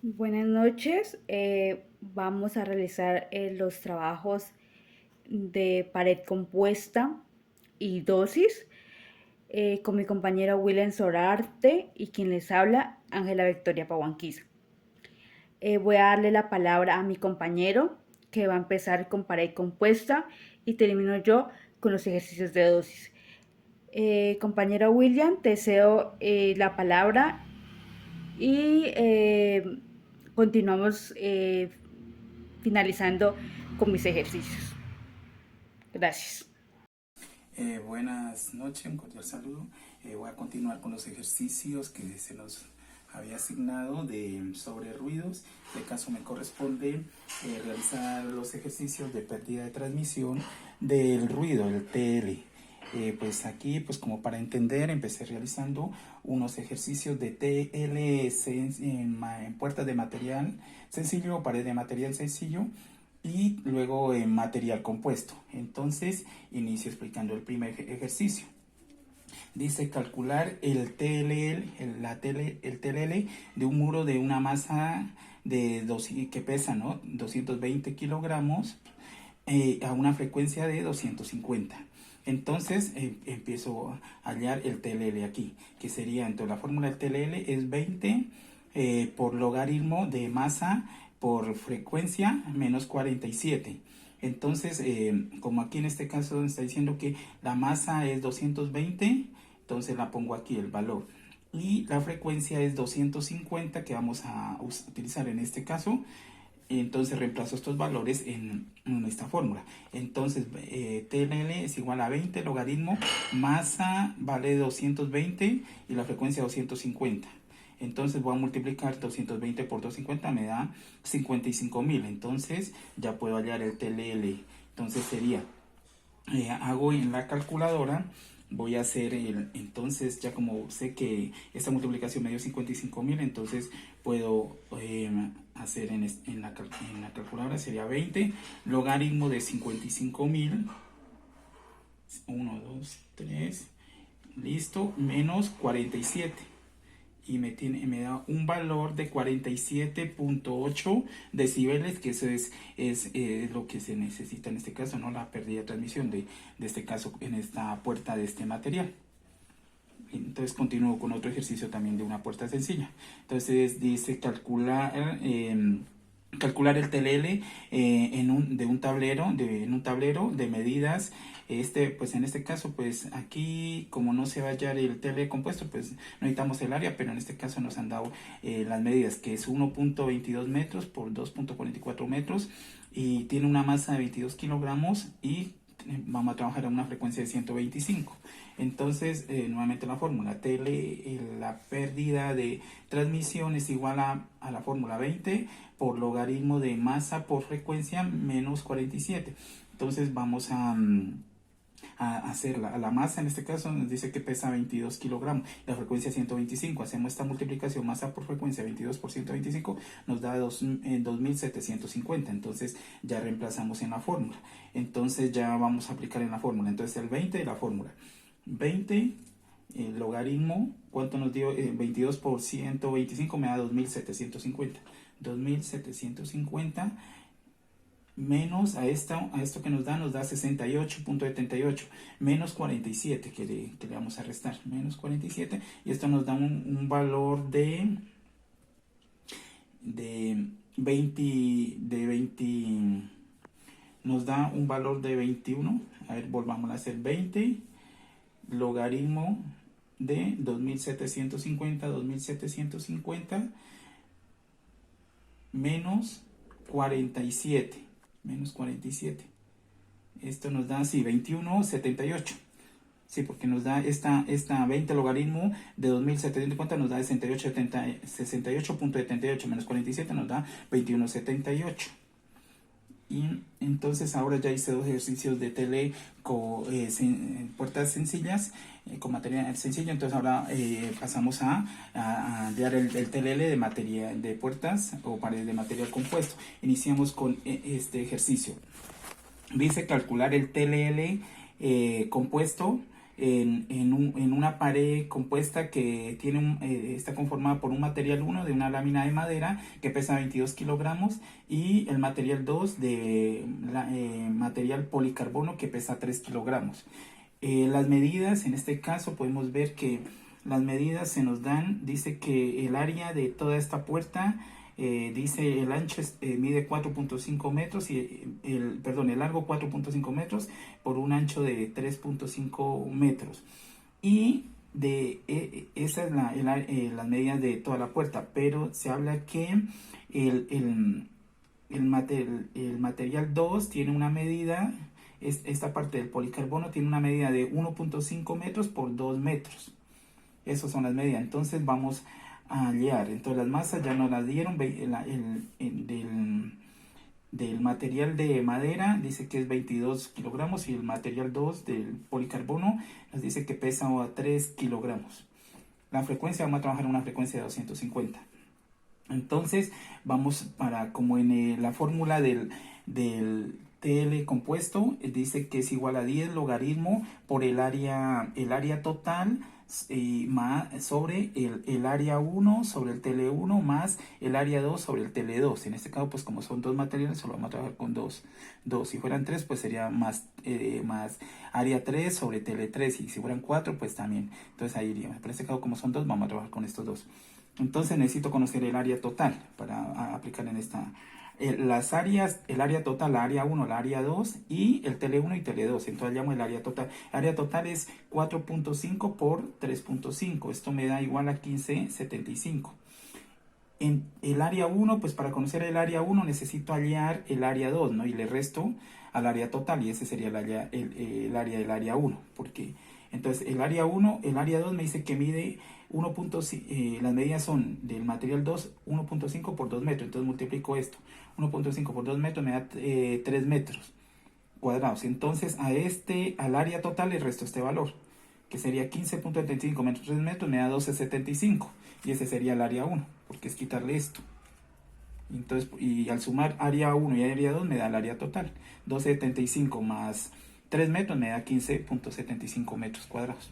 Buenas noches. Vamos a realizar los trabajos de pared compuesta y dosis con mi compañero William Sorarte y quien les habla, Ángela Victoria Pawanquiza. Voy a darle la palabra a mi compañero que va a empezar con pared compuesta y termino yo con los ejercicios de dosis. Compañero William, te cedo la palabra y continuamos finalizando con mis ejercicios. Gracias. Buenas noches, un cordial saludo. Voy a continuar con los ejercicios que se nos había asignado sobre ruidos. En este caso me corresponde realizar los ejercicios de pérdida de transmisión del ruido, el TL. Pues aquí, pues como para entender, empecé realizando unos ejercicios de TL en puertas de material sencillo o pared de material sencillo y luego en material compuesto. Entonces inicio explicando el primer ejercicio. Dice calcular el TLL, el TLL de un muro de una masa que pesa, ¿no?, 220 kilogramos a una frecuencia de 250. Entonces empiezo a hallar el TLL aquí, que sería, entonces la fórmula del TLL es 20 por logaritmo de masa por frecuencia menos 47. Entonces, como aquí en este caso está diciendo que la masa es 220, entonces la pongo aquí el valor. Y la frecuencia es 250 que vamos a utilizar en este caso. Entonces reemplazo estos valores en esta fórmula. Entonces TLL es igual a 20 logaritmo, masa vale 220 y la frecuencia 250. Entonces voy a multiplicar 220 por 250, me da 55.000. Entonces ya puedo hallar el TLL. Entonces sería, hago en la calculadora, voy a hacer entonces ya como sé que esta multiplicación me dio 55.000, entonces puedo hacer en la calculadora, sería 20 logaritmo de 55.000, 1, 2, 3, listo, menos 47 y me da un valor de 47.8 decibeles, que eso es lo que se necesita en este caso, no la pérdida de transmisión de este caso en esta puerta de este material. Entonces continúo con otro ejercicio también de una puerta sencilla. Entonces dice calcular el TLL en un tablero de medidas. Pues en este caso, pues aquí como no se va a hallar el TLL compuesto, pues no necesitamos el área, pero en este caso nos han dado las medidas, que es 1.22 metros por 2.44 metros y tiene una masa de 22 kilogramos y vamos a trabajar a una frecuencia de 125. Entonces, nuevamente la fórmula TL, la pérdida de transmisión es igual a la fórmula 20 por logaritmo de masa por frecuencia menos 47. Entonces vamos a hacer la masa, en este caso nos dice que pesa 22 kilogramos, la frecuencia 125. Hacemos esta multiplicación, masa por frecuencia 22 por 125 nos da 2750. Entonces ya reemplazamos en la fórmula. Entonces ya vamos a aplicar en la fórmula. Entonces el 20 de la fórmula, 20 el logaritmo, ¿cuánto nos dio? 22 por 125 me da 2750. 2750 menos a esto que nos da 68.78, menos 47 que le vamos a restar, menos 47, y esto nos da un valor de 20, nos da un valor de 21. A ver, volvamos a hacer 20 logaritmo de 2750 menos 47. Esto nos da, sí, 21.78. Sí, porque nos da esta 20 logaritmo de 2750 nos da 68.78 menos 47 nos da 21.78. Y entonces ahora ya hice dos ejercicios de tele con puertas sencillas, con material sencillo. Entonces ahora pasamos a dar el TLL de material de puertas o paredes de material compuesto. Iniciamos con este ejercicio. Dice calcular el TLL compuesto en una pared compuesta que está conformada por un material 1 de una lámina de madera que pesa 22 kilogramos y el material 2 de material policarbono que pesa 3 kilogramos. Las medidas, en este caso podemos ver que las medidas se nos dan, dice que el área de toda esta puerta, dice el ancho mide 4.5 metros y el largo 4.5 metros por un ancho de 3.5 metros. Y esa es las medidas de toda la puerta, pero se habla que el material 2 tiene una medida, esta parte del policarbono tiene una medida de 1.5 metros por 2 metros. Esas son las medidas. Entonces vamos a hallar. Entonces las masas ya nos las dieron. Del material de madera dice que es 22 kilogramos y el material 2 del policarbono nos dice que pesa 3 kilogramos. La frecuencia, vamos a trabajar en una frecuencia de 250. Entonces vamos como en la fórmula del TL compuesto, dice que es igual a 10 logaritmo por el área total más sobre el área 1 sobre el TL1 más el área 2 sobre el TL2. En este caso, pues como son dos materiales, solo vamos a trabajar con dos. Si fueran 3, pues sería más área 3 sobre TL3. Y si fueran 4, pues también. Entonces ahí iríamos. Pero en este caso, como son 2, vamos a trabajar con estos 2. Entonces necesito conocer el área total para aplicar en esta. Las áreas, el área total, la área 1, la área 2 y el TL1 y TL2. Entonces llamo el área total. El área total es 4.5 por 3.5. Esto me da igual a 15.75. En el área 1, pues para conocer el área 1 necesito hallar el área 2, ¿no? Y le resto al área total y ese sería el área del área 1. Porque entonces el área 1, el área 2 me dice que mide 1.5, las medidas son del material 2, 1.5 por 2 metros. Entonces multiplico esto. 1.5 por 2 metros me da 3 metros cuadrados. Entonces al área total le resto este valor, que sería 15.75 metros 3 metros, me da 12.75. Y ese sería el área 1, porque es quitarle esto. Entonces, y al sumar área 1 y área 2 me da el área total. 12.75 más 3 metros me da 15.75 metros cuadrados.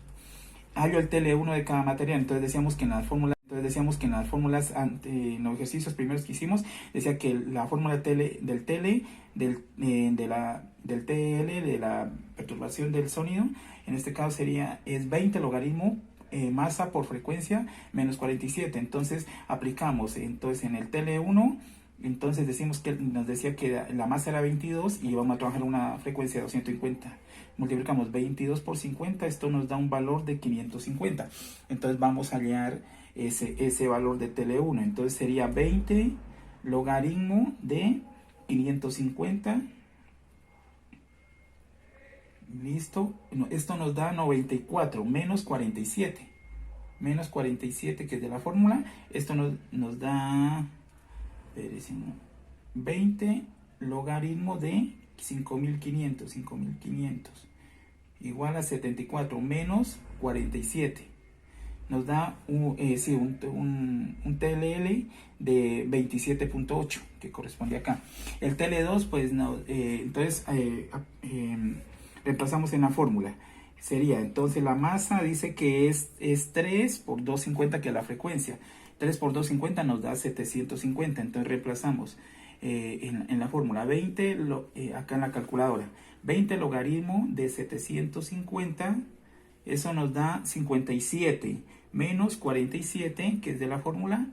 Hallo el TL1 de cada material. Entonces decíamos que en las fórmulas, en los ejercicios primeros que hicimos, decía que la fórmula del TL, de la perturbación del sonido, en este caso es 20 logaritmo masa por frecuencia menos 47. Entonces aplicamos en el TL1. Entonces nos decía que la masa era 22 y vamos a trabajar una frecuencia de 250. Multiplicamos 22 por 50, esto nos da un valor de 550. Entonces vamos a hallar ese valor de TL1. Entonces sería 20 logaritmo de 550. Listo. Esto nos da 94 menos 47. Menos 47 que es de la fórmula. Esto nos da 20 logaritmo de 5500 igual a 74 menos 47 nos da un TLL de 27.8 que corresponde acá. El TL2 pues entonces reemplazamos en la fórmula. Sería entonces la masa, dice que es 3 por 250, que es la frecuencia. 3 por 250 nos da 750. Entonces reemplazamos en la fórmula 20, acá en la calculadora. 20 logaritmo de 750, eso nos da 57. Menos 47, que es de la fórmula,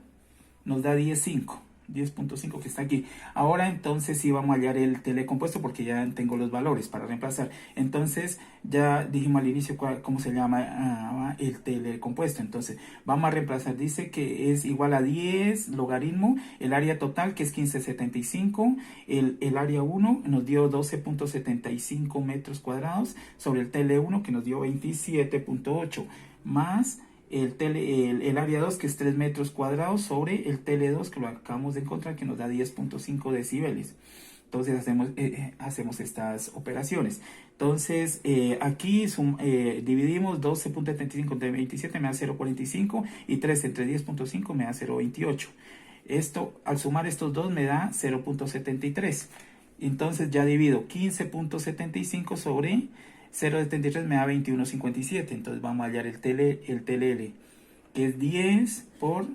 nos da 10.5 que está aquí. Ahora entonces sí vamos a hallar el telecompuesto porque ya tengo los valores para reemplazar. Entonces ya dijimos al inicio cómo se llama el telecompuesto. Entonces vamos a reemplazar. Dice que es igual a 10 logaritmo el área total, que es 15.75. El área 1 nos dio 12.75 metros cuadrados sobre el TL1 que nos dio 27.8 más el área 2 que es 3 metros cuadrados sobre el TL2 que lo acabamos de encontrar que nos da 10.5 decibeles. Entonces hacemos estas operaciones. Entonces aquí dividimos 12.75 entre 27 me da 0.45 y 3 entre 10.5 me da 0.28. Esto al sumar estos dos me da 0.73. Entonces ya divido 15.75 sobre 0,73 me da 21,57. Entonces vamos a hallar el TLL, que es 10 por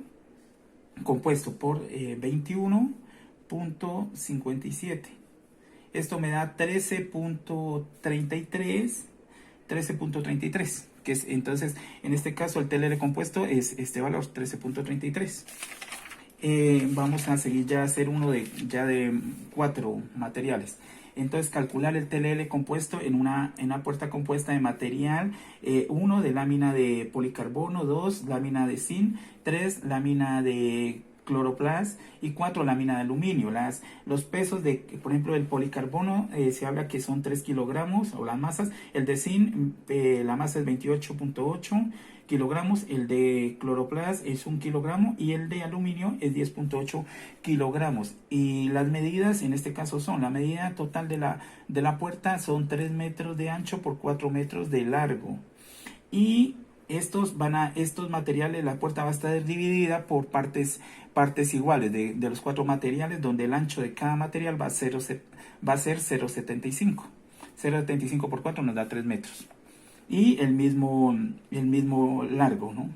compuesto por 21,57. Esto me da 13,33, que es, entonces en este caso el TLL compuesto es este valor, 13,33. Vamos a seguir ya a hacer uno de 4 materiales. Entonces calcular el TLL compuesto en una puerta compuesta de material 1 de lámina de policarbono, 2 lámina de zinc, 3 lámina de cloroplast y 4 lámina de aluminio. Los pesos de, por ejemplo, el policarbono se habla que son 3 kilogramos, o las masas. El de zinc, la masa es 28,8 kilogramos, el de cloroplast es 1 kilogramo y el de aluminio es 10,8 kilogramos. Y las medidas en este caso son, la medida total de la puerta son 3 metros de ancho por 4 metros de largo. Y estos materiales, la puerta va a estar dividida por partes iguales de los 4 materiales, donde el ancho de cada material va a ser 0,75. 0,75 por 4 nos da 3 metros. Y el mismo largo, ¿no?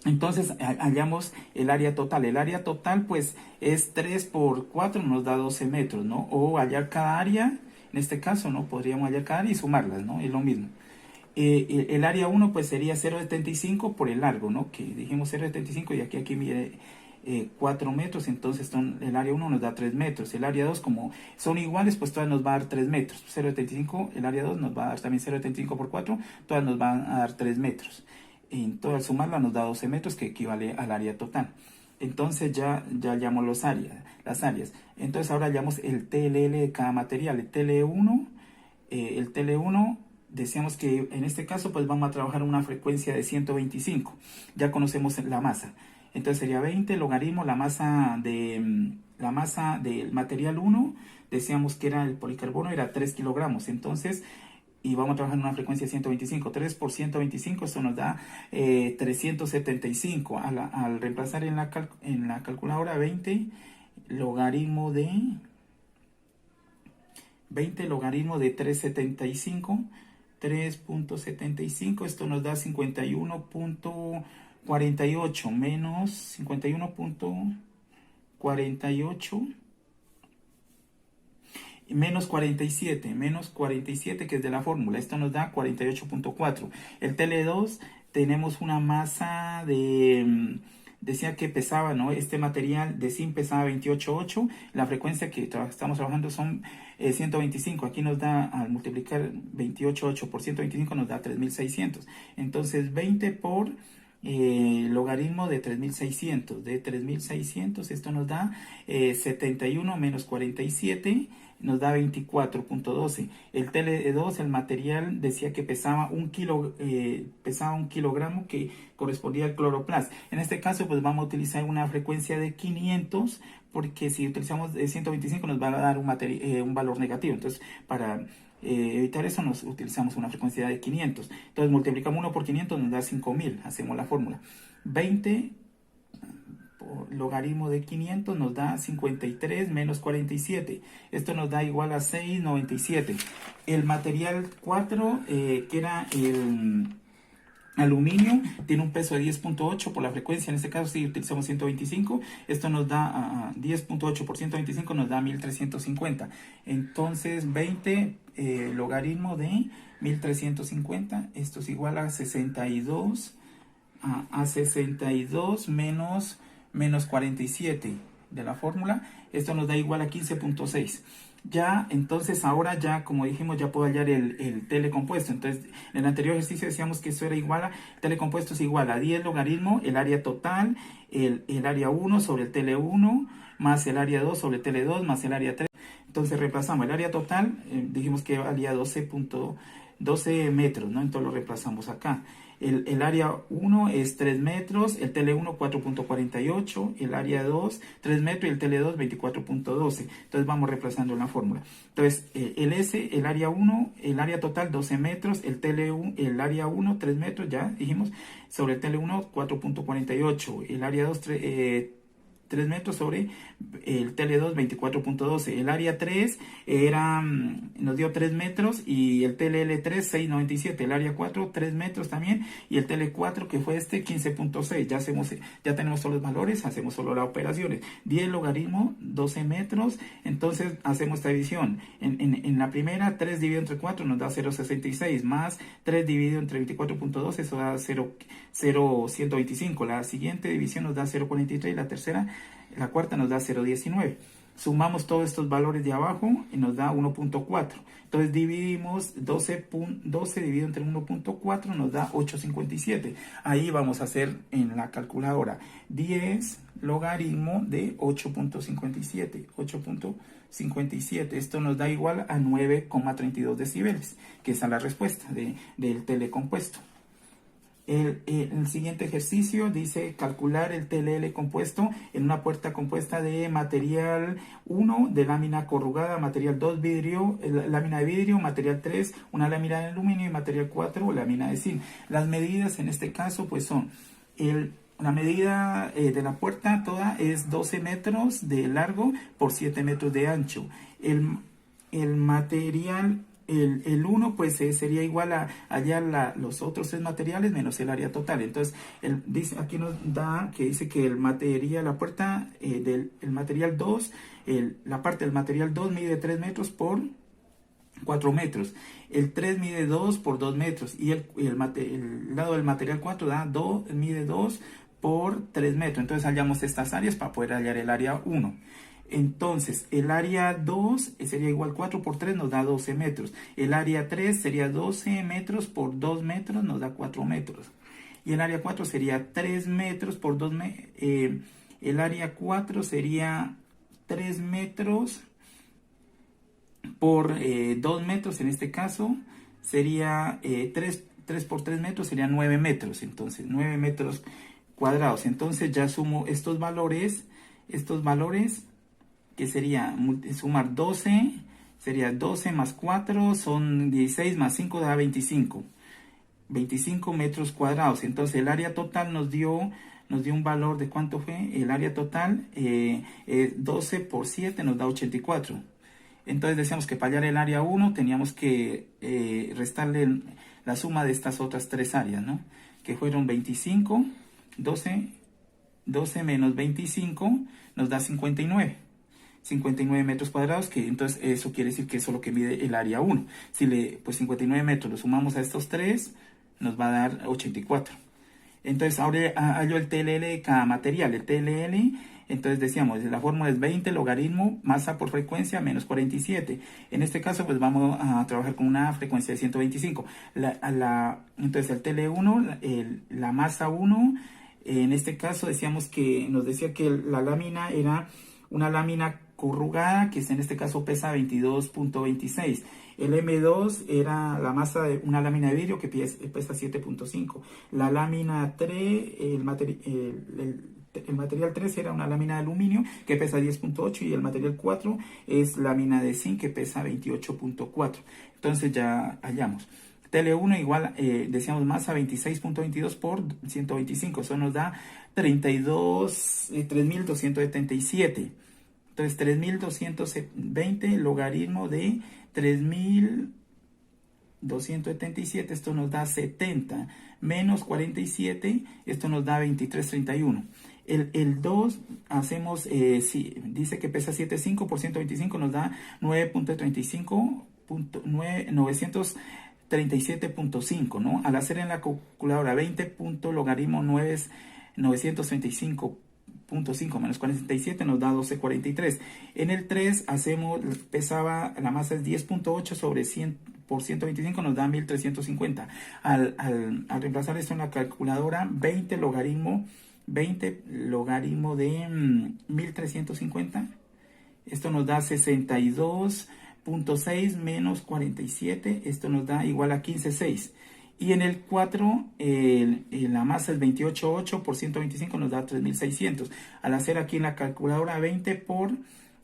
Entonces hallamos el área total. El área total pues es 3 por 4, nos da 12 metros, ¿no? O hallar cada área, en este caso, ¿no? Podríamos hallar cada área y sumarlas, ¿no? Es lo mismo. El área 1 pues sería 0,75 por el largo, ¿no? Que dijimos 0,75 y aquí mire 4 metros, entonces el área 1 nos da 3 metros. El área 2, como son iguales, pues todas nos va a dar 3 metros. 0,75, el área 2 nos va a dar también 0,75 por 4, todas nos van a dar 3 metros. Entonces al sumarla nos da 12 metros, que equivale al área total. Entonces ya hallamos las áreas. Entonces ahora hallamos el TLL de cada material. El TL1 decíamos que en este caso pues vamos a trabajar una frecuencia de 125. Ya conocemos la masa. Entonces sería 20 logaritmo la masa del material 1. Decíamos que era el policarbono, era 3 kilogramos. Entonces, y vamos a trabajar en una frecuencia de 125. 3 por 125, esto nos da 375. Al reemplazar en la calculadora 20 logaritmo de 375. 3.75, esto nos da 51.48 menos 51.48 menos 47, que es de la fórmula. Esto nos da 48.4. El TL2 tenemos una masa decía que pesaba, ¿no? Este material de zinc pesaba 28,8. La frecuencia que estamos trabajando son 125. Aquí nos da, al multiplicar 28,8 por 125, nos da 3.600. Entonces 20 por logaritmo de 3.600. De 3.600, esto nos da 71 menos 47. Nos da 24.12. El TL2, el material, decía que pesaba un kilogramo, que correspondía al cloroplast. En este caso, pues vamos a utilizar una frecuencia de 500, porque si utilizamos 125 nos va a dar un valor negativo. Entonces, para evitar eso, utilizamos una frecuencia de 500. Entonces, multiplicamos 1 por 500, nos da 5000. Hacemos la fórmula. 20 logaritmo de 500 nos da 53 menos 47. Esto nos da igual a 6,97. El material 4, que era el aluminio, tiene un peso de 10.8 por la frecuencia. En este caso, si utilizamos 125, esto nos da 10.8 por 125, nos da 1350. Entonces 20 logaritmo de 1350, esto es igual a 62 menos 47 de la fórmula. Esto nos da igual a 15.6. Ya, entonces ahora ya, como dijimos, ya puedo hallar el telecompuesto. Entonces, en el anterior ejercicio decíamos que eso era igual telecompuesto es igual a 10 logaritmo, el área total, el área 1 sobre el TL1, más el área 2 sobre el TL2, más el área 3. Entonces reemplazamos el área total, dijimos que valía 12 metros, ¿no? Entonces lo reemplazamos acá. El área 1 es 3 metros, el TL1 4.48, el área 2 3 metros y el TL2 24.12. Entonces vamos reemplazando en la fórmula. Entonces el área 1, el área total 12 metros, el área 1 3 metros, ya dijimos, sobre el TL1 4.48, el área 2 3 3 metros sobre el TL2 24.12. El área 3 era, nos dio 3 metros y el TLL3 6.97. El área 4 3 metros también y el TL4 que fue 15.6. Ya tenemos todos los valores, hacemos solo las operaciones. 10 logaritmo 12 metros, entonces hacemos esta división. En la primera 3 dividido entre 4 nos da 0.66 más 3 dividido entre 24.12, eso da 0.125. La siguiente división nos da 0.43 y la cuarta nos da 0.19. Sumamos todos estos valores de abajo y nos da 1.4. Entonces dividimos 12 dividido entre 1.4 nos da 8.57. Ahí vamos a hacer en la calculadora 10 logaritmo de 8.57. 8.57. Esto nos da igual a 9,32 decibeles, que esa es la respuesta del telecompuesto. El siguiente ejercicio dice calcular el TLL compuesto en una puerta compuesta de material 1 de lámina corrugada, material 2 vidrio, lámina de vidrio, material 3 una lámina de aluminio y material 4 lámina de zinc. Las medidas en este caso pues son la medida de la puerta toda es 12 metros de largo por 7 metros de ancho. El material el 1 pues sería igual a allá los otros 3 materiales menos el área total. Entonces aquí nos da que dice que la puerta el material 2, la parte del material 2 mide 3 metros por 4 metros. El 3 mide 2 por 2 metros y el lado del material 4 mide 2 por 3 metros. Entonces hallamos estas áreas para poder hallar el área 1. Entonces, el área 2 sería igual 4 por 3, nos da 12 metros. El área 3 sería 12 metros por 2 metros, nos da 4 metros. Y el área 4 sería 3 metros por 2 metros. El área 4 sería 3 metros por 2 metros. En este caso, sería 3 por 3 metros, sería 9 metros. Entonces, 9 metros cuadrados. Entonces, ya sumo estos valores que sería sumar 12, sería 12 más 4, son 16 más 5 da 25 metros cuadrados. Entonces el área total nos dio un valor de ¿cuánto fue? El área total, 12 por 7 nos da 84. Entonces decíamos que para hallar el área 1 teníamos que restarle la suma de estas otras 3 áreas, ¿no? Que fueron 25, 12 menos 25 nos da 59 metros cuadrados, que entonces eso quiere decir que eso es lo que mide el área 1. Si pues 59 metros lo sumamos a estos 3, nos va a dar 84. Entonces ahora hallo el TLL de cada material. El TLL, entonces decíamos, la fórmula es 20 logaritmo masa por frecuencia menos 47. En este caso pues vamos a trabajar con una frecuencia de 125. Entonces el TL1, la masa 1, en este caso nos decía que la lámina era una lámina corrugada, que en este caso pesa 22.26. El M2 era la masa de una lámina de vidrio que pesa 7.5. La lámina 3, el material 3 era una lámina de aluminio que pesa 10.8 y el material 4 es lámina de zinc que pesa 28.4. Entonces ya hallamos. TL1 igual, decíamos masa 26.22 por 125. Eso nos da 3.277. Entonces 3.220 logaritmo de 3.277, esto nos da 70, menos 47, esto nos da 23.31. El 2 hacemos, dice que pesa 7.5 por 125, nos da 937.5, ¿no? Al hacer en la calculadora 20 logaritmo 935.5 menos 47 nos da 12.43. En el 3 la masa es 10.8 sobre 100 por 125 nos da 1350. Al reemplazar esto en la calculadora, 20 logaritmo de 1350, esto nos da 62.6 menos 47, esto nos da igual a 15.6. Y en el 4, la masa es 28.8 por 125 nos da 3.600. Al hacer aquí en la calculadora 20 por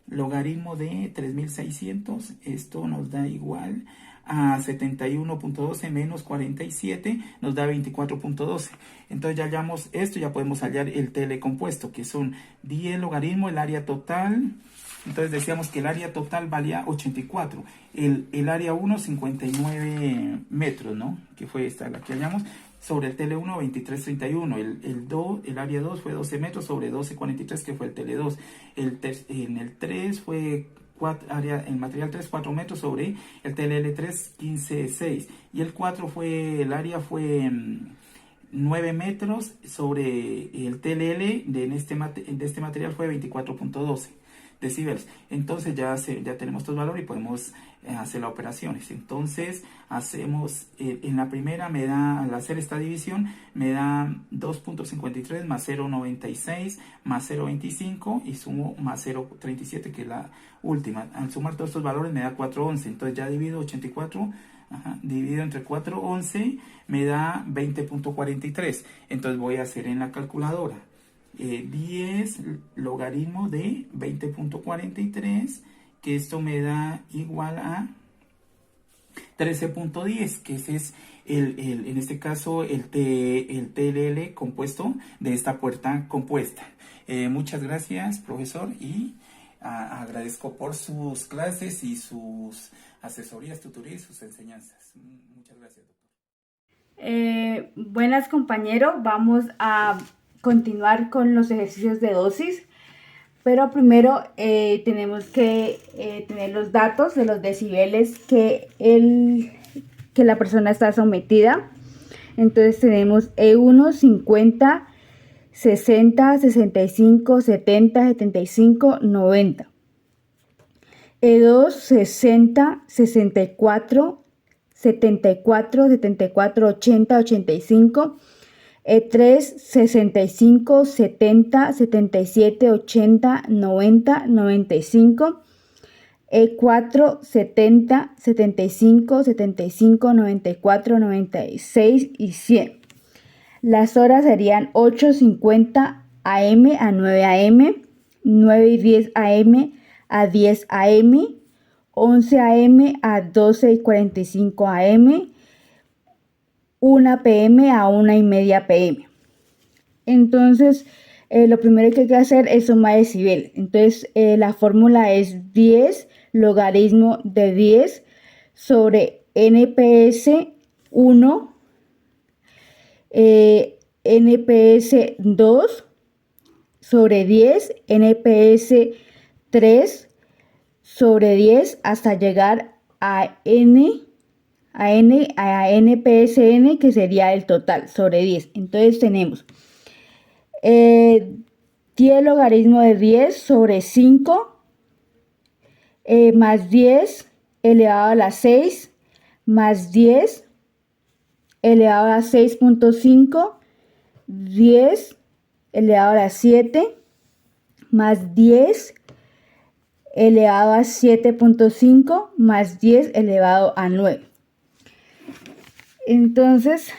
logaritmo de 3.600, esto nos da igual a 71.12 menos 47 nos da 24.12. Entonces ya hallamos esto, ya podemos hallar el TL compuesto, que son 10 logaritmo, el área total. Entonces decíamos que el área total valía 84. El área 1, 59 metros, ¿no? Que fue esta, la que hallamos. Sobre el TL1, 23.31. El área 2 fue 12 metros sobre 12.43, que fue el TL2. En el 3 fue el material 3, 4 metros sobre el TLL3, 15.6. Y el 4 fue, el área fue 9 metros sobre el TLL de este material fue 24.12 decibelios. Entonces ya tenemos estos valores y podemos hacer las operaciones. Entonces hacemos, en la primera al hacer esta división me da 2.53 más 0.96 más 0.25 y sumo más 0.37, que es la última. Al sumar todos estos valores me da 4.11. Entonces ya divido 84, dividido entre 4.11 me da 20.43. Entonces voy a hacer en la calculadora 10 logaritmo de 20.43, que esto me da igual a 13.10, que ese es en este caso el TLL compuesto de esta puerta compuesta. Muchas gracias, profesor, y agradezco por sus clases y sus asesorías, tutorías y sus enseñanzas. Muchas gracias, doctor. Buenas, compañeros. Vamos a continuar con los ejercicios de dosis, pero primero tenemos que tener los datos de los decibeles que la persona está sometida. Entonces tenemos E1 50, 60, 65, 70, 75, 90. E2 60, 64, 74, 74, 80, 85. E3 65, 70, 77, 80, 90, 95. E4 70, 75, 75, 94, 96 y 100. Las horas serían 8:50 AM a 9 AM, 9 y 10 AM a 10 AM, 11 AM a 12 y 45 AM, 1 PM a 1:30 PM. Entonces, lo primero que hay que hacer es sumar decibeles. Entonces, la fórmula es 10 logaritmo de 10 sobre NPS 1, NPS 2 sobre 10, NPS 3 sobre 10 hasta llegar a NPSN, que sería el total sobre 10. Entonces tenemos 10 logaritmo de 10 sobre 5 más 10 elevado a la 6 más 10 elevado a la 6.5, 10 elevado a la 7 más 10 elevado a 7.5 más 10 elevado a 9. Entonces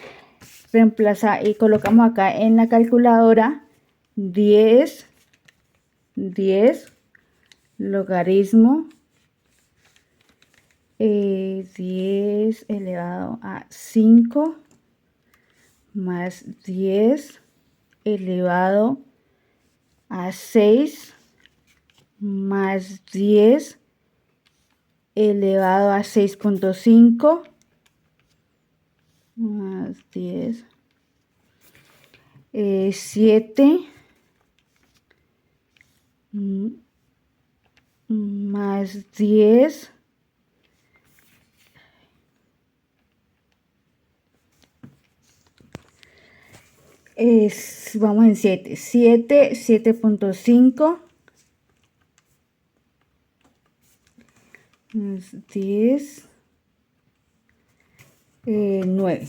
reemplaza y colocamos acá en la calculadora 10 logaritmo 10 elevado a 5 más 10 elevado a 6 más 10 elevado a 6.5 más 10, 7 más 10 vamos en 7, 7.5 más 10, 9.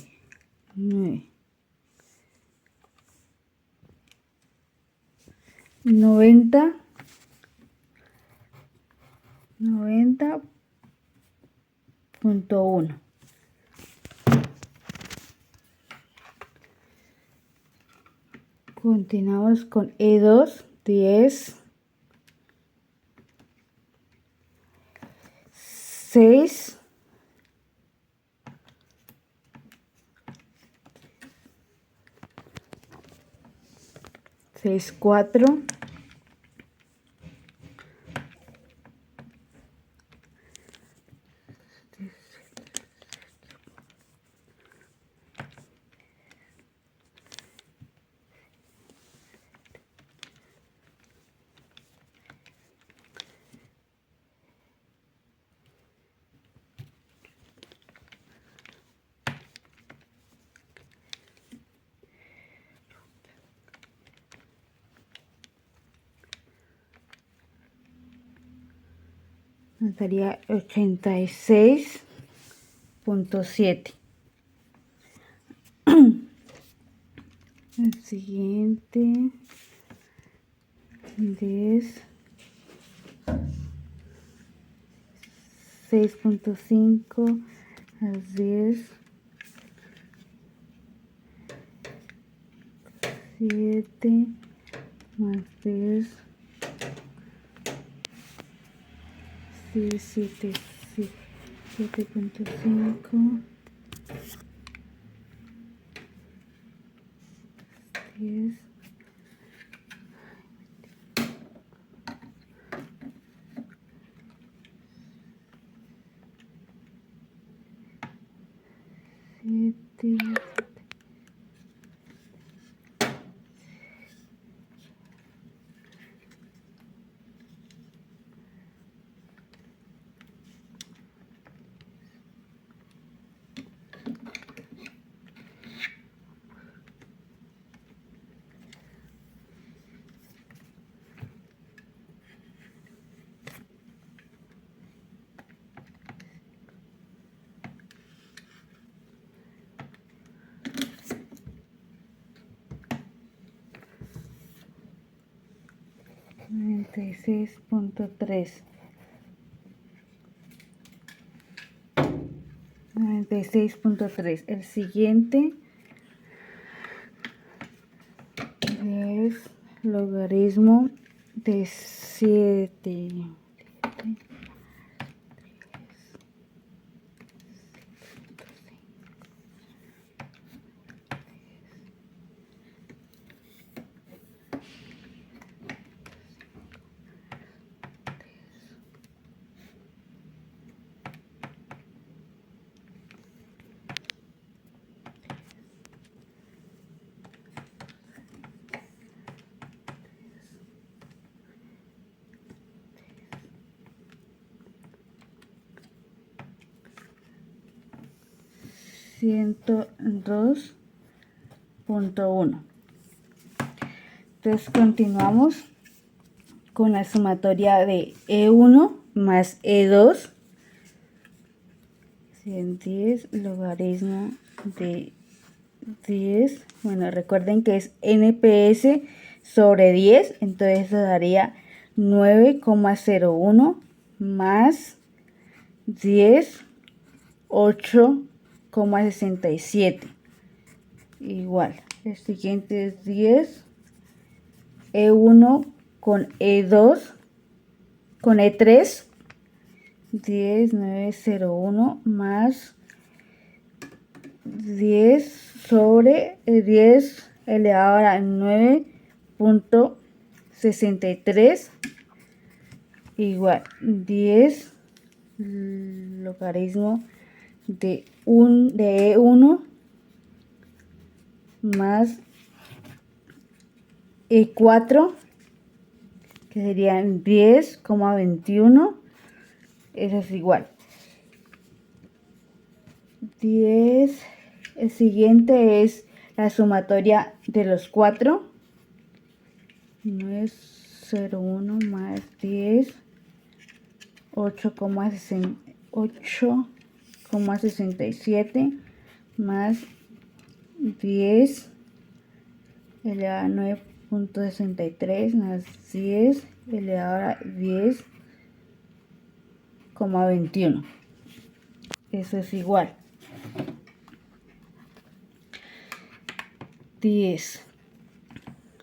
90.1. Continuamos con E2, 10, 6 6,4. Sería 86,7. El siguiente 10, 6,5 al 10, 7 más 10, 7, 7,5, 10, 7, 96,3. 96,3. El siguiente es logaritmo de 7. 102,1. Entonces continuamos con la sumatoria de E1 más E2. 110 logaritmo de 10. Bueno, recuerden que es NPS sobre 10, entonces eso daría 9,01 más 10, 8,67. Igual, el siguiente es 10, E1 con E2, con E3, 10,901 más 10 sobre 10 elevado a la 9,63 igual 10 logaritmo de E1 más E4, que serían 10,21. Eso es igual 10. El siguiente es la sumatoria de los 4. 9,01 más 10, 8,67 más 10 elevado a 9,63 más 10 elevado a 10,21. Eso es igual 10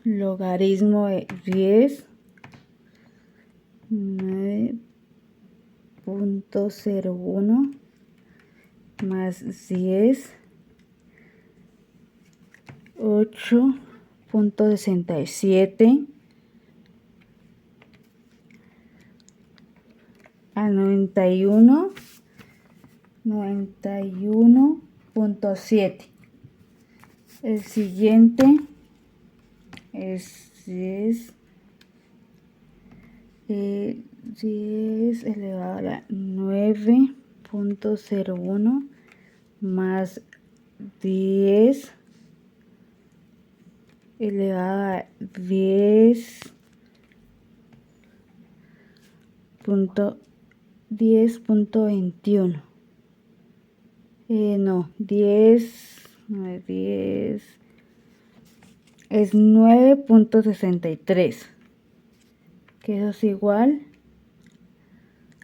logaritmo de 10, 9,01 más 10, 0.67 a 91.7. El siguiente es 10 elevado a la 9.01 más 10 elevado a 10.21. No, 10 es 9.63, que eso es igual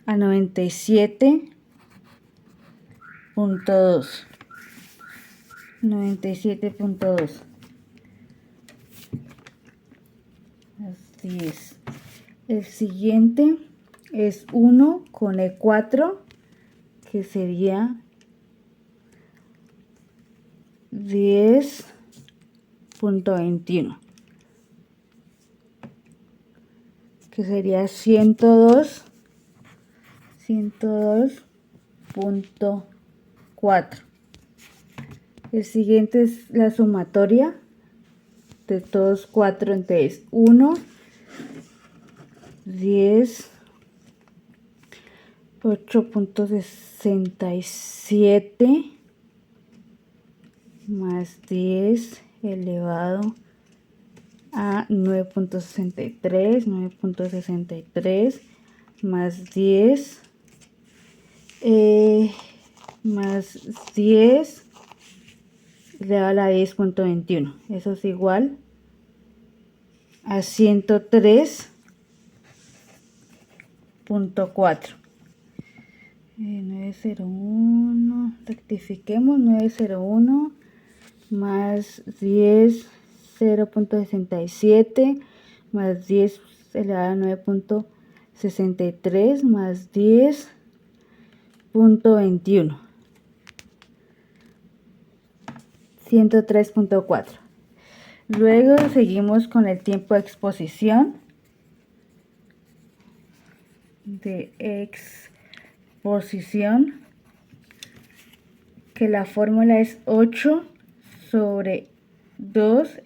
a 97.2. 97.2. Así es. El siguiente es 1 con E4, que sería 10.21, que sería 102.4. El siguiente es la sumatoria de todos 4, entonces 1, 10, 8.67 más 10 elevado a 9.63 más 10 más 10 elevado a la 10.21. Eso es igual a 103.4. 901, rectifiquemos, 901 más 10, 0.67 más 10 elevado a 9.63 más 10.21. 103.4. Luego seguimos con el tiempo de exposición. Que la fórmula es 8 sobre 2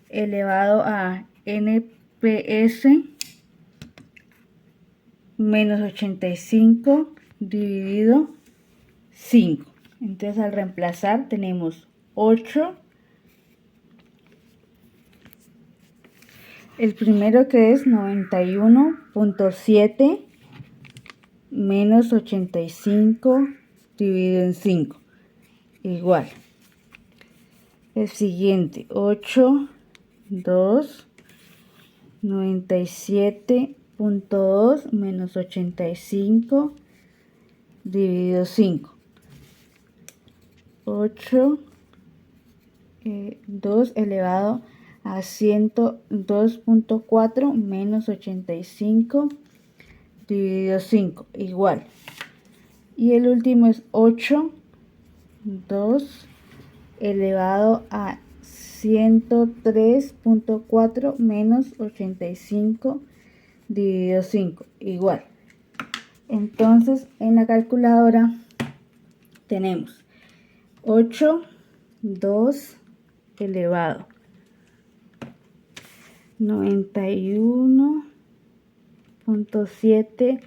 elevado a NPS menos 85 dividido 5. Entonces al reemplazar tenemos 8. El primero, que es 91.7 menos 85 dividido en 5, igual. El siguiente, 8, 2, 97.2 menos 85 dividido 5. 8, 2 elevado a 102.4 menos 85 dividido 5, igual. Y el último es 8, 2 elevado a 103.4 menos 85 dividido 5, igual. Entonces en la calculadora tenemos 8, 2 elevado 91.7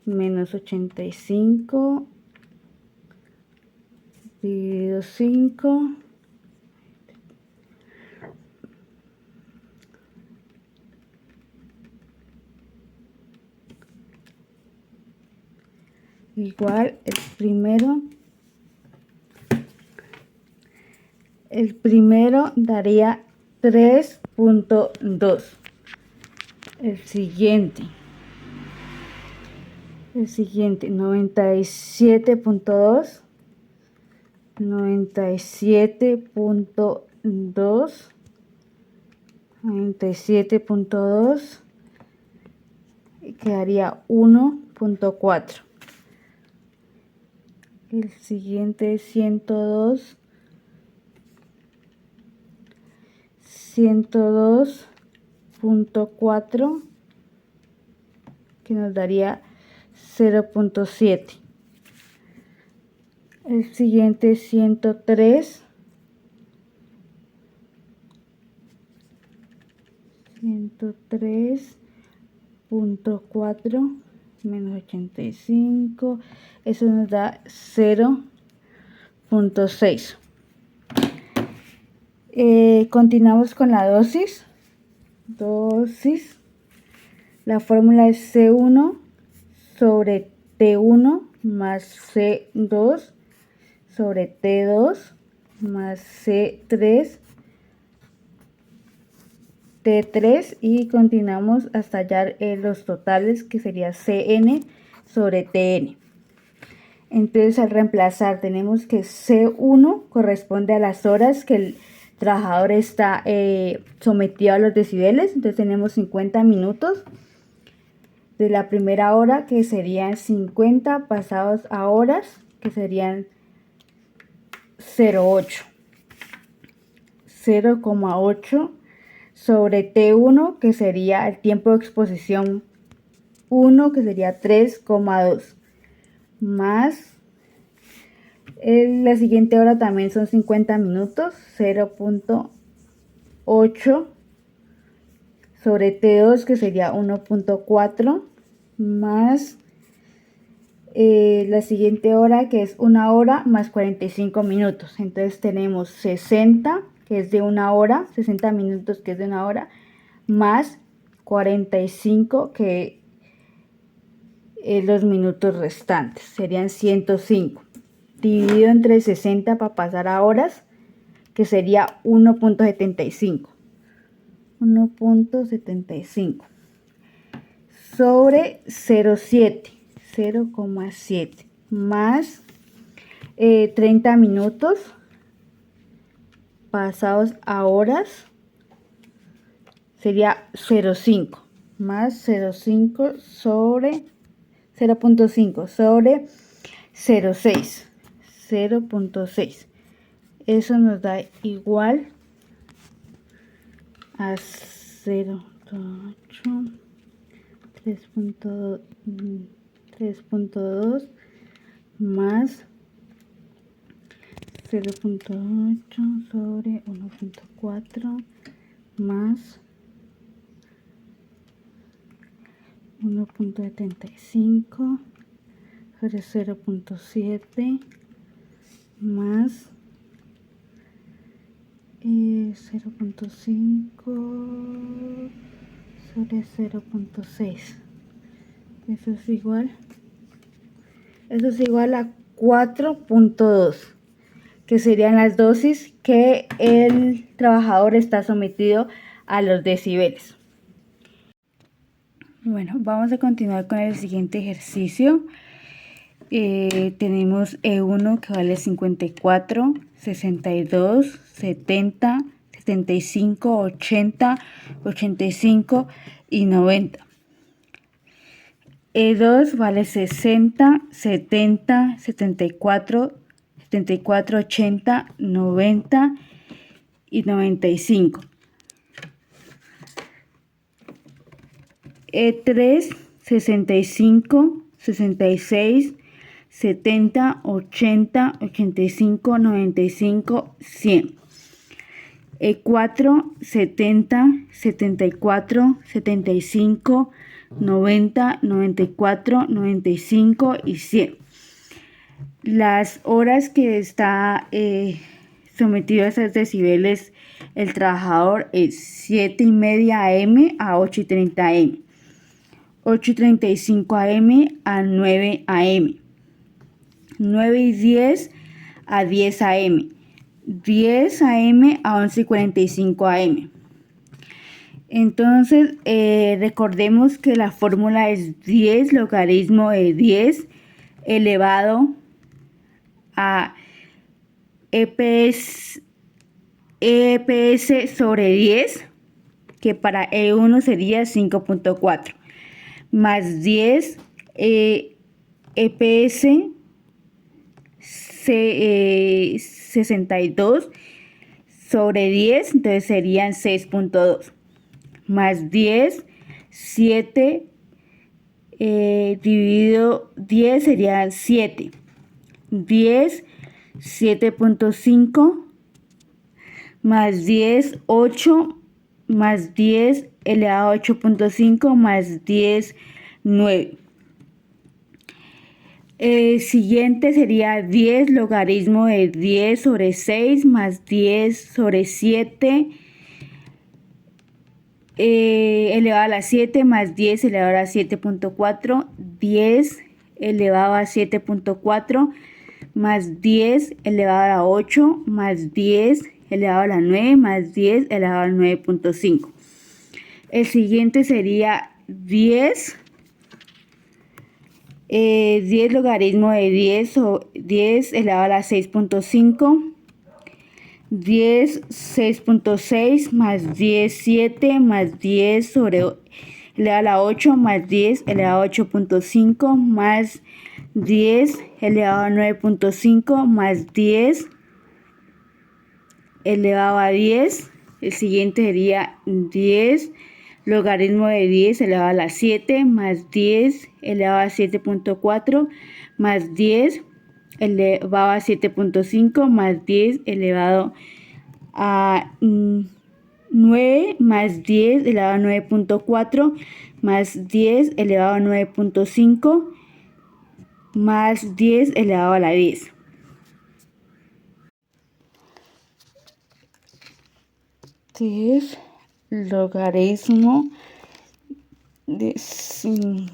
menos 85 dividido 5 igual. El primero daría 3.2. El siguiente 97.2, 97.2, 97.2, quedaría 1.4. El siguiente es 102, 102.4, que nos daría 0.7. El siguiente es 103. 103.4 menos 85, eso nos da 0.6. Continuamos con la dosis. La fórmula es C1 sobre T1 más C2 sobre T2 más C3 T3, y continuamos hasta hallar los totales, que sería Cn sobre Tn. Entonces, al reemplazar, tenemos que C1 corresponde a las horas que el trabajador está sometido a los decibeles. Entonces tenemos 50 minutos de la primera hora, que serían 50 pasados a horas, que serían 0,8 sobre T1, que sería el tiempo de exposición 1, que sería 3,2, más la siguiente hora también son 50 minutos, 0.8 sobre T2, que sería 1.4, más la siguiente hora, que es una hora más 45 minutos. Entonces tenemos 60, que es de una hora, 60 minutos, que es de una hora, más 45, que es los minutos restantes, serían 105, dividido entre 60 para pasar a horas, que sería 1.75. 1.75 sobre 0,7 más 30 minutos pasados a horas, sería 0,5 más 0,5 sobre 0.5 sobre 0,6, 0.6. Eso nos da igual a 0.8, 3.2 más 0.8 sobre 1.4 más 1.75 sobre 0.7 más 0.5 sobre 0.6. Eso es igual a 4.2, que serían las dosis que el trabajador está sometido a los decibeles. Bueno, vamos a continuar con el siguiente ejercicio. Tenemos E1, que vale 54, 62, 70, 75, 80, 85 y 90. E2 vale 60, 70, 74, 80, 90 y 95. E3, 65, 66, 70, 80, 85, 95, 100. E4, 70, 74, 75, 90, 94, 95 y 100. Las horas que está sometido a esos decibeles el trabajador es 7:30 am a 8:30 am, 8:35 am a 9 am, 9:10 a 10 am, 10 am a 11:45 am. Entonces, recordemos que la fórmula es 10 logaritmo de 10 elevado a EPS sobre 10, que para E1 sería 5.4, más 10 EPS 62 sobre 10, entonces serían 6.2. Más 10, 7 dividido 10 serían 7. 10, 7.5 más 10, 8 más 10 elevado a 8.5 más 10, 9. El siguiente sería 10 logaritmo de 10 sobre 6 más 10 sobre 7 elevado a la 7 más 10 elevado a la 7.4, 10 elevado a 7.4 más 10 elevado a la 8 más 10 elevado a la 9 más 10 elevado a la 9.5. El siguiente sería 10 logaritmo de 10 elevado a la 6.5, 10, 6.6 más 10, 7 más 10 sobre elevado a la 8 más 10 elevado a 8.5 más 10 elevado a 9.5 más 10 elevado a 10. El siguiente sería 10 logaritmo de 10 elevado a la 7 más 10 elevado a 7.4 más 10 elevado a 7.5 más 10 elevado a 9 más 10 elevado a 9.4 más 10 elevado a 9.5 más 10 elevado a la 10. Logaritmo de 5.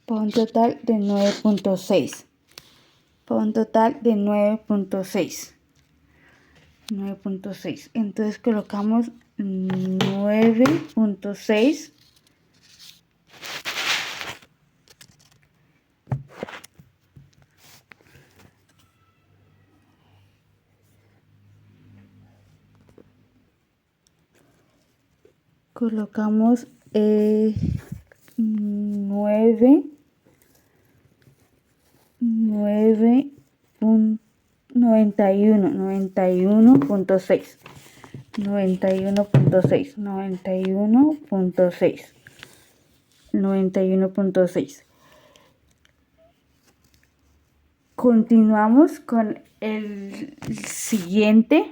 Por un total de 9.6. Por un total de 9.6. 9.6. Entonces colocamos 9.6. Colocamos 91.6. 91.6. 91.6. 91.6. Continuamos con el siguiente.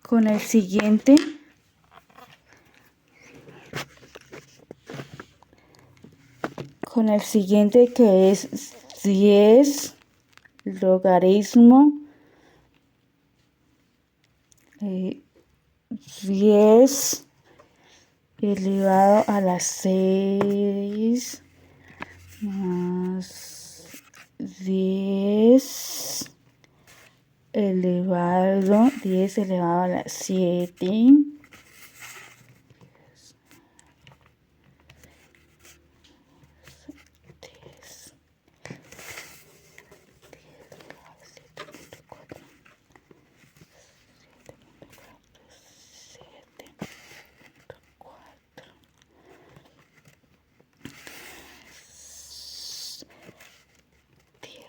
Con el siguiente. Con el siguiente, que es 10 logaritmo 10 elevado a la 6 más 10 elevado a la 7 10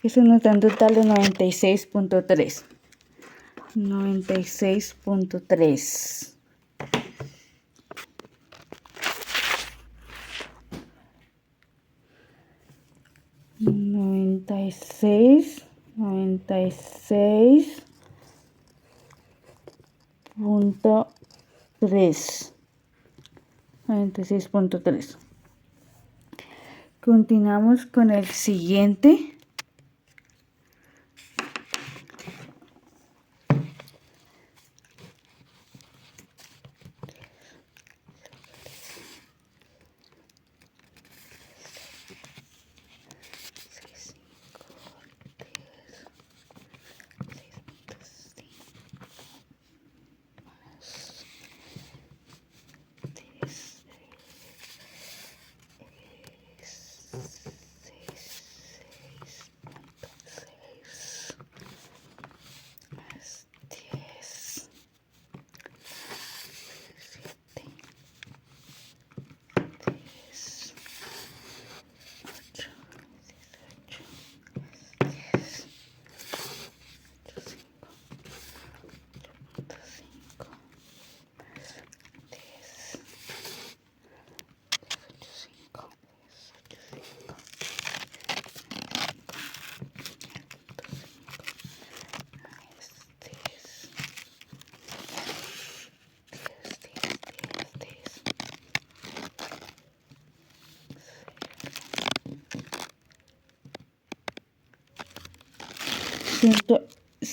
Eso nos da un total de 96.3. 96.3. Noventa y seis punto tres. 96.3. Continuamos con el siguiente.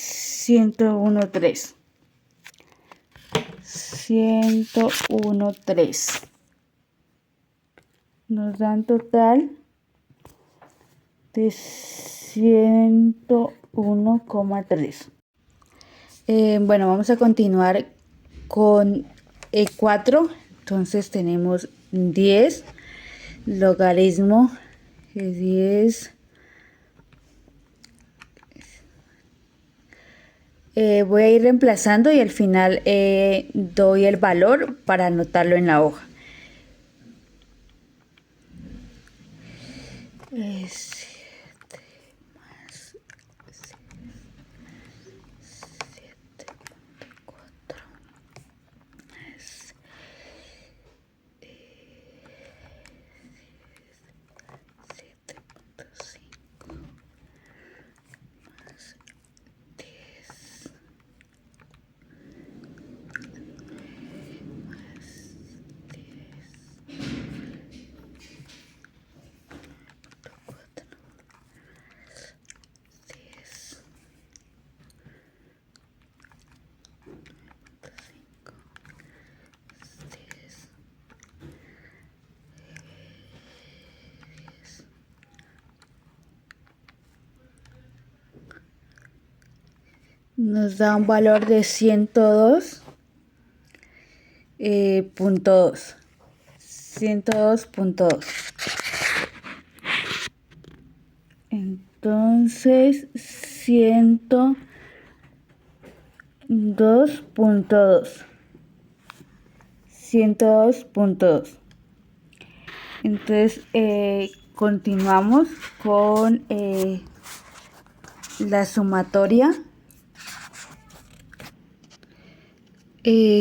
Ciento uno tres. Nos dan total de 101,3. Bueno, vamos a continuar con E4. Entonces tenemos 10 logaritmo de 10. Voy a ir reemplazando y al final doy el valor para anotarlo en la hoja. Nos da un valor de 102.2. 102.2. Entonces 102.2. 102.2. Entonces continuamos con la sumatoria.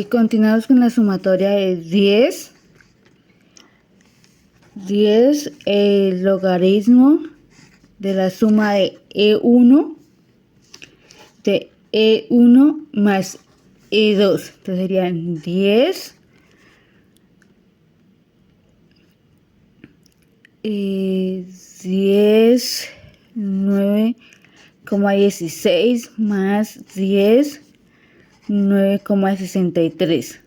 Continuamos con la sumatoria de 10. 10 el logaritmo de la suma de E1 más E2. Entonces serían 10 9,16 más 10 9,63.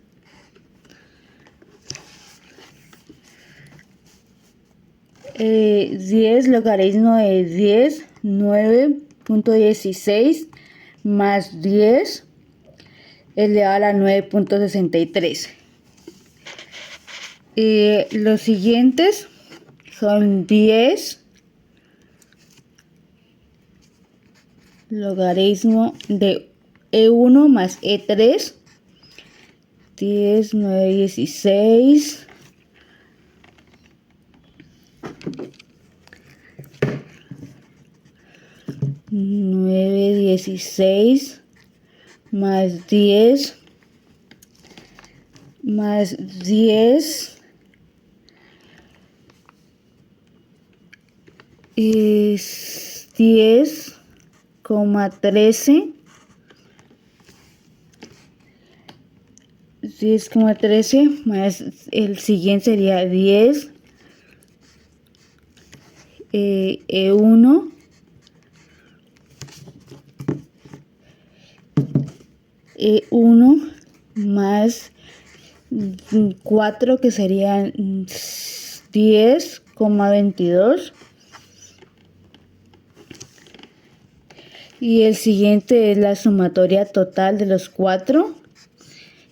Eh, 10 logaritmo de 10, 9.16 más 10 elevado a la 9.63. Los siguientes son 10 logaritmo de E1 más E3, 10, 9, 16. 16 más 10 más 10 es 10,13. 10,13 más el siguiente sería 10 E1 más 4 que serían 10,22 y el siguiente es la sumatoria total de los 4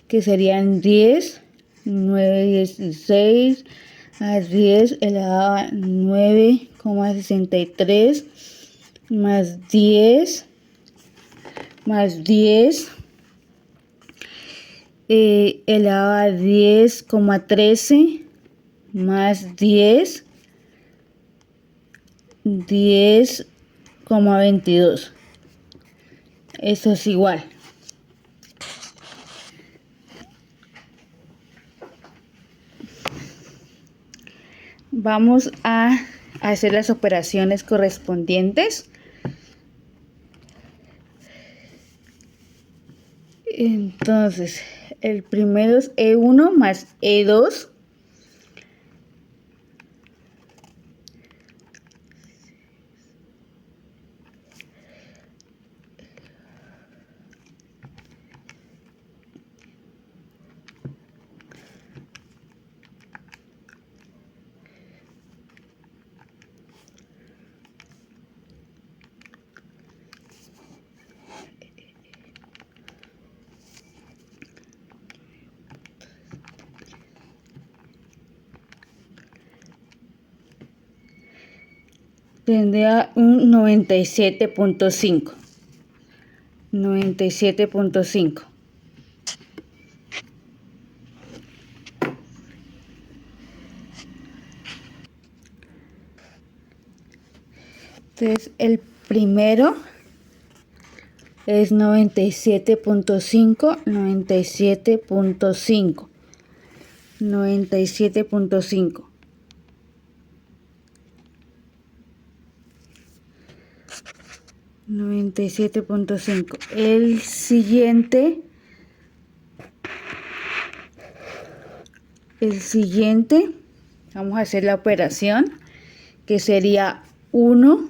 que serían 10, 9, 16 más 10 elevado a 9,63 más 10 elevado a 10,13 más 10,22. Eso es igual. Vamos a hacer las operaciones correspondientes. Entonces, el primero es E1 más E2. Tendría un 97,5. 97,5. Entonces, el primero es 97,5, 97,5, 97,5. El siguiente vamos a hacer la operación que sería 1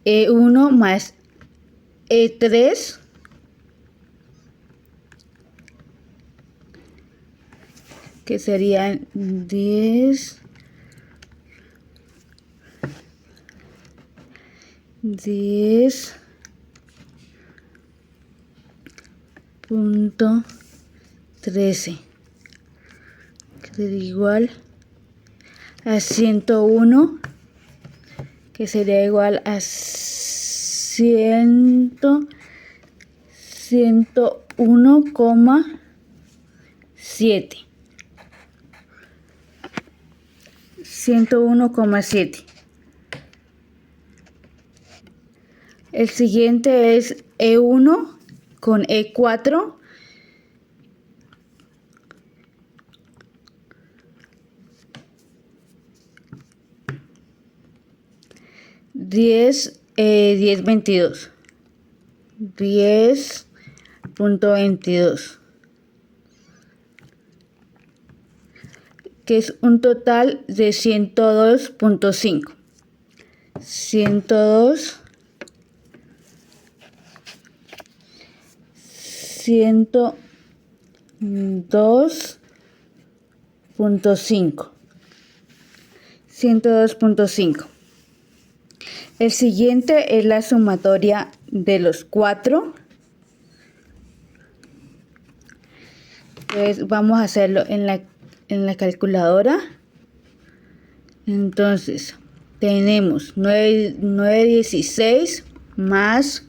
E1 más E3 que serían 10,13 que sería igual a 101 que sería igual a 101,7. 101,7. El siguiente es E1 con E4. Diez 22. 10,22. Que es un total de 102,5. 102,5. 102,5. El siguiente es la sumatoria de los 4. Entonces vamos a hacerlo en la calculadora. Entonces tenemos 9,16 más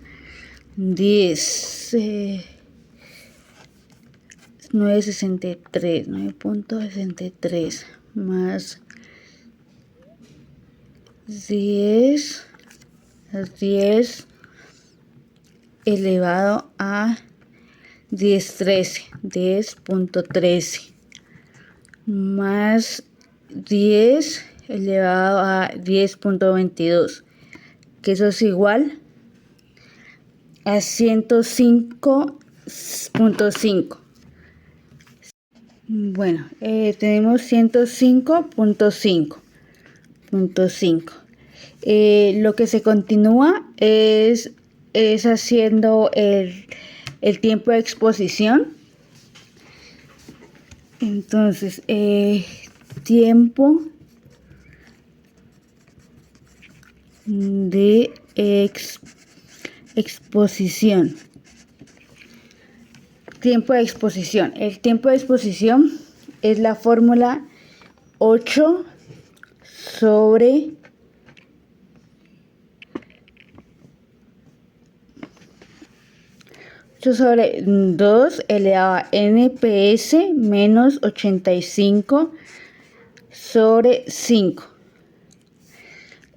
10. 9,63. 9,63 más 10. elevado a 10.13 más 10 elevado a 10.22, que eso es igual a 105.5. Bueno, tenemos 105.5. Lo que se continúa es haciendo el tiempo de exposición. Entonces, tiempo de exposición. Tiempo de exposición. El tiempo de exposición es la fórmula 8 sobre 2 elevado a nps menos 85 sobre 5.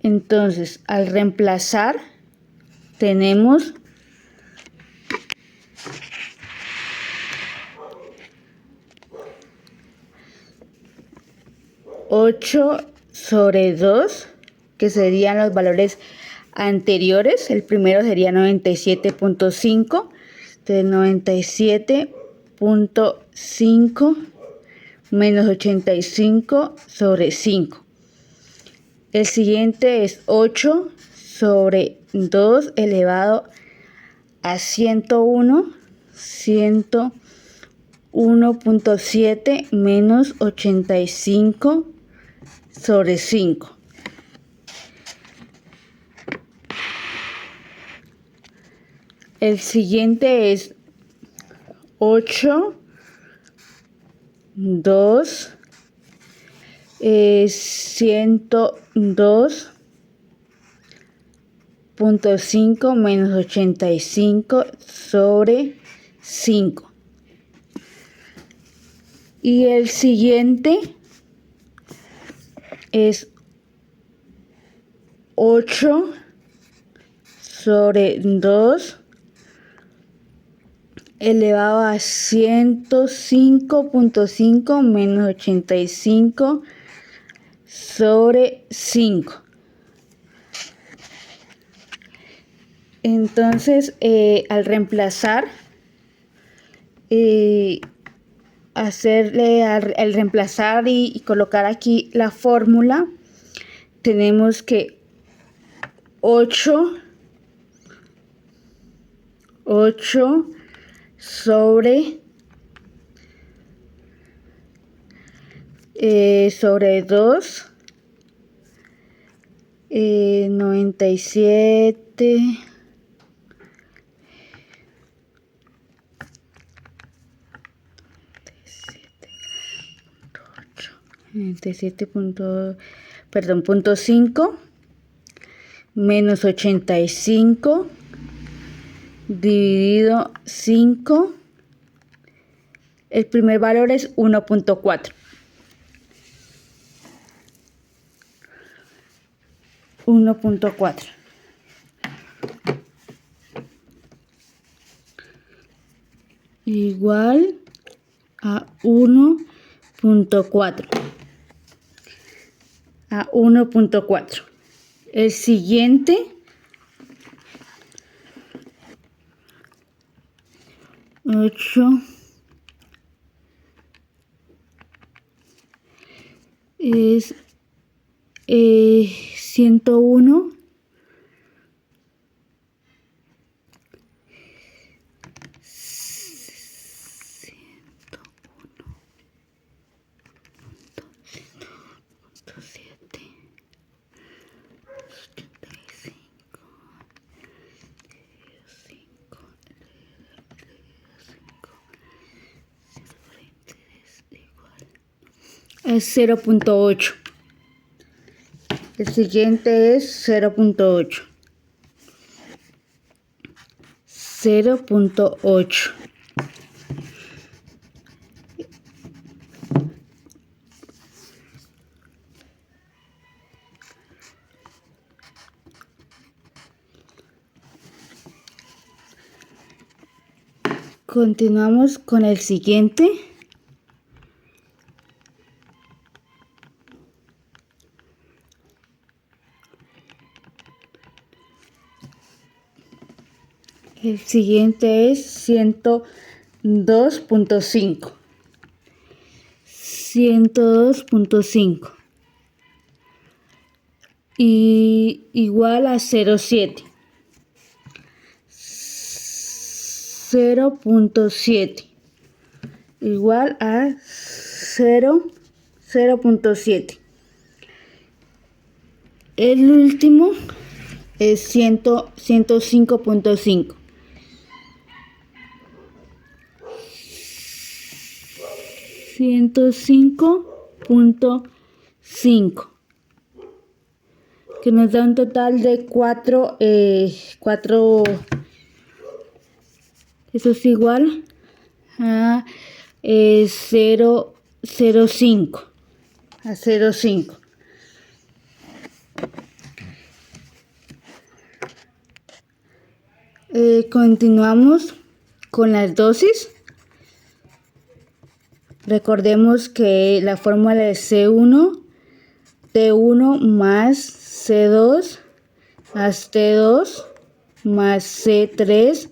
Entonces, al reemplazar, tenemos 8 sobre 2, que serían los valores anteriores. El primero sería 97.5. Entonces 97.5 menos 85 sobre 5. El siguiente es 8 sobre 2 elevado a 101. 101.7 menos 85 sobre 5. El siguiente es 8, 2, 102.5 menos 85 sobre 5. Y el siguiente es 8 sobre 2 elevado a 105.5 menos 85 sobre 5. Entonces, al reemplazar, al reemplazar y colocar aquí la fórmula, tenemos que 8 sobre 2, 97. 97.5 menos 85 dividido 5. El primer valor es 1.4. 1.4 igual a 1.4. A 1.4. El siguiente es 101 es 0.8. El siguiente es 0.8. 0.8. Continuamos con el siguiente. El siguiente es 102.5. 102.5. Y igual a 0.7. 0.7 igual a 0.7. El último es 105.5. 105.5, que nos da un total de 4. Eso es igual a 0.05. A 0.5. Continuamos con las dosis. Recordemos que la fórmula es C1, T1 más C2 más T2 más C3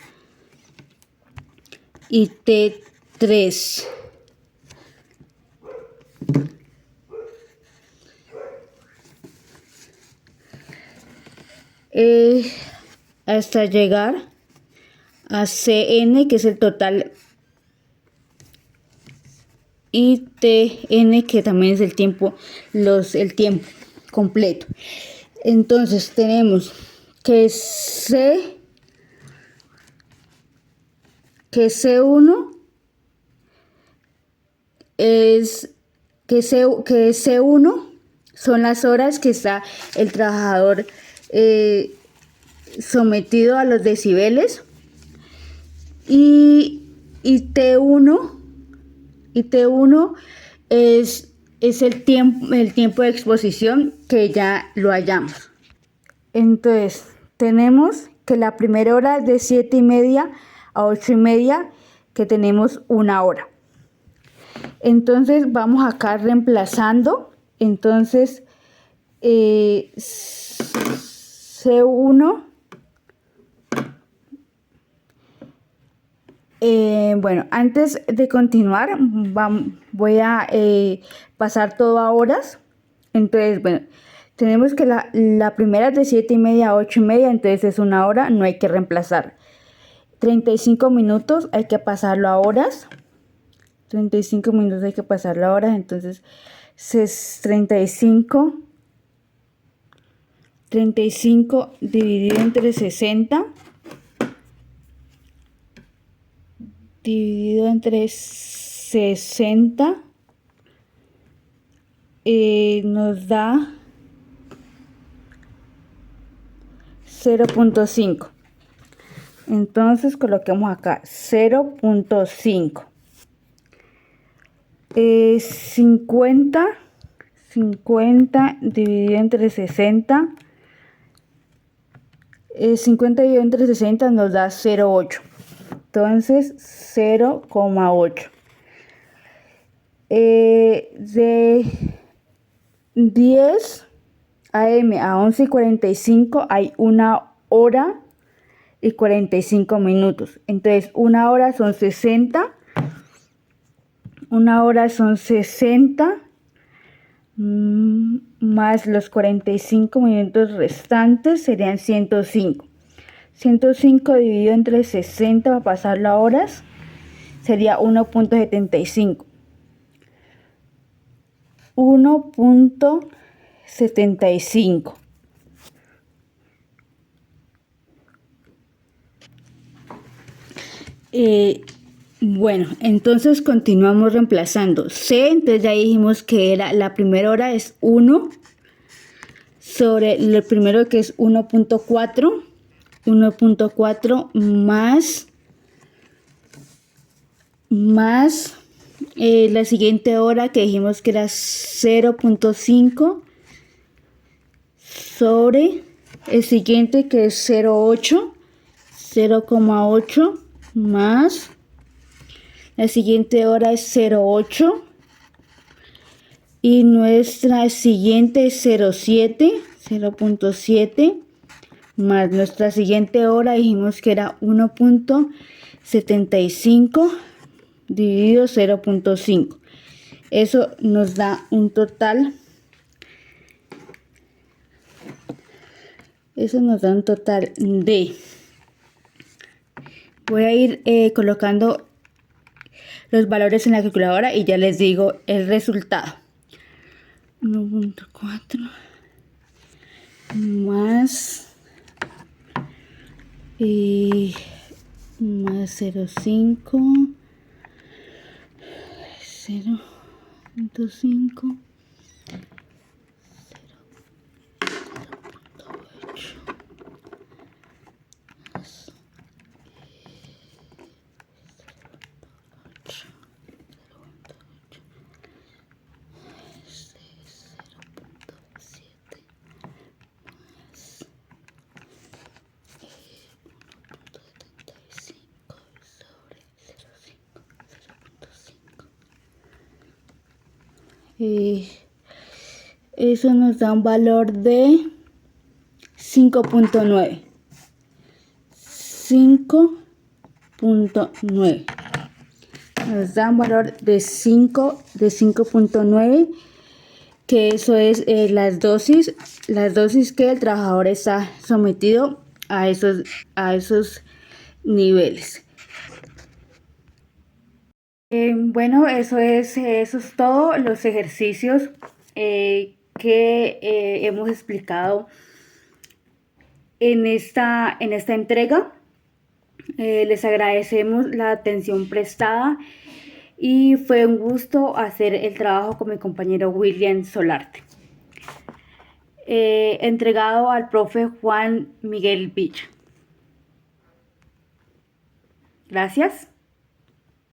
y T3. Hasta llegar a Cn, que es el total, y Tn, que también es el tiempo, el tiempo completo. Entonces tenemos que C1 es que C1 son las horas que está el trabajador sometido a los decibeles, y T1 es el tiempo de exposición que ya lo hallamos. Entonces tenemos que la primera hora es de 7:30 a 8:30, que tenemos 1 hora. Entonces vamos acá reemplazando. Entonces C1, bueno, antes de continuar voy a pasar todo a horas. Entonces, bueno, tenemos que la primera es de 7:30 a 8:30, entonces es 1 hora, no hay que reemplazar. 35 minutos hay que pasarlo a horas. 35 minutos hay que pasarlo a horas, entonces 35 dividido entre 60 dividido entre 60 nos da 0.5. Entonces coloquemos acá 0.5. 50 dividido entre 60. 50 dividido entre 60 nos da 0.8. Entonces 0.8. De 10 a.m. a 11:45 hay 1 hora y 45 minutos. Entonces 1 hora son 60. 1 hora son 60 más los 45 minutos restantes serían 105. 105 dividido entre 60 para pasarlo a horas sería 1.75. 1.75. Bueno, entonces continuamos reemplazando. C, entonces ya dijimos que era la primera hora es 1 sobre el primero, que es 1.4. 1.4 más la siguiente hora que dijimos que era 0.5 sobre el siguiente, que es 0.8 más La siguiente hora es 0.8 y nuestra siguiente es 0.7 más nuestra siguiente hora dijimos que era 1.75 dividido 0.5. Eso nos da un total. Eso nos da un total de. Voy a ir colocando los valores en la calculadora y ya les digo el resultado. 1.4 más 0.5 0.5 eso nos da un valor de 5.9. 5.9 nos da un valor de 5.9, que eso es las dosis que el trabajador está sometido a esos niveles. Bueno, eso es todo los ejercicios que hemos explicado en esta entrega. Les agradecemos la atención prestada y fue un gusto hacer el trabajo con mi compañero William Solarte. Entregado al profe Juan Miguel Villa. Gracias.